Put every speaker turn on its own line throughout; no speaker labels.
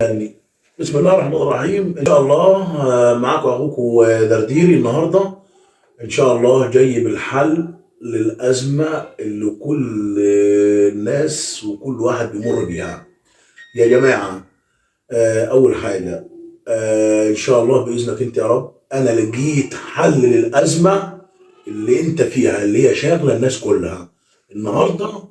يعني بسم الله الرحمن الرحيم ان شاء الله. معاكم اخوكم درديري النهارده ان شاء الله جاي بالحل للازمه اللي كل الناس وكل واحد بيمر بيها يا جماعه. اول حاجه، ان شاء الله باذنك انت يا رب انا لقيت حل للازمه اللي انت فيها اللي هي شاغله الناس كلها النهارده.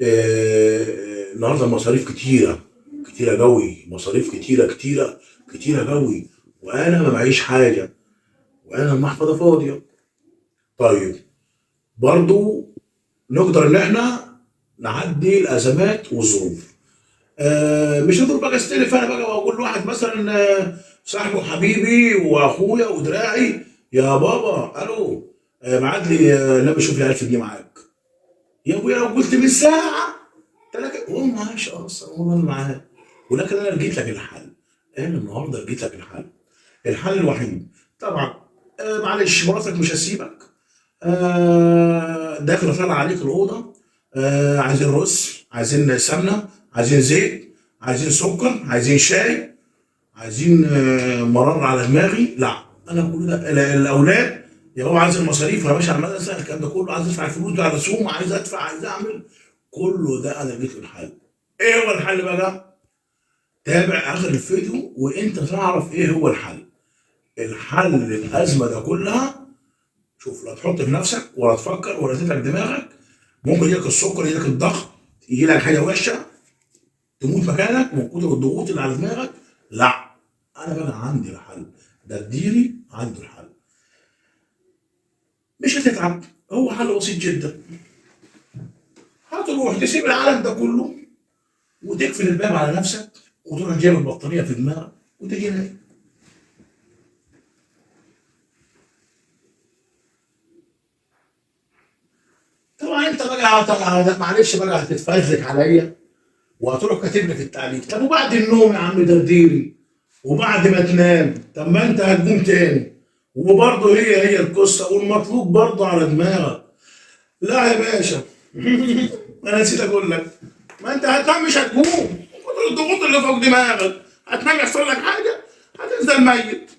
النهارده المصاريف كتيره، كتيره قوي، مصاريف كتيره كتيره كتيره قوي، وانا ما معيش حاجه، وانا المحفظه فاضيه. طيب، برضو نقدر ان احنا نعدي الازمات والظروف. مش هقدر بقى استلف انا بقى واقول لواحد مثلا صاحبه حبيبي واخويا ودراعي، يا بابا الو، بعت لي لا شوف لي 1000 جنيه معاك. يا ابويا لو قلت من ساعه تلاقي هو معاش اصلا، هو أنا معاه. ولكن انا لقيت لك الحل، انا النهارده لقيت لك الحل، الحل الوحيد طبعا. معلش مراتك مش هتسيبك، داخله طالعه عليك الاوضه، عايزين رز، عايزين سمنه، عايزين زيت، عايزين سكر، عايزين شاي، عايزين مرار على دماغي. لا، انا كل ده الاولاد يا بابا عايز المصاريف وانا ماشي على المدرسه، الكلام ده كله، عايز ادفع الفلوس على رسوم، عايز ادفع، عايز اعمل، كله ده انا لقيت له الحل. ايه هو الحل بقى؟ تابع اخر الفيديو وانت تعرف ايه هو الحل. الحل للازمه ده كلها، شوف، لا تحط في نفسك ولا تفكر ولا تتعب دماغك. ممكن يجيلك السكر، يجيلك الضغط، يجي لك حاجه وحشه تموت مكانك من كتر الضغوط اللي على دماغك. لا، انا بقى عندي الحل، ده اديني عنده الحل. مش هتتعب، هو حل بسيط جدا. هتروح تسيب العالم ده كله وتقفل الباب على نفسك وتروح جايب البطاريه في دماغك وتجي نايم. طبعا انت بقى معلش بقى هتتفزلك عليا وهتروح كاتب لي في التعليق، طب وبعد النوم يا عم درديري، وبعد ما تنام طب ما انت هتقوم تاني وبرضه هي القصه والمطلوب برضه على دماغك. لا يا باشا انا نسيت اقول لك، ما انت هتنام مش هتقوم، من كتر الضغوط اللي فوق دماغك هتنام يحصل لك حاجه هتنزل ميت.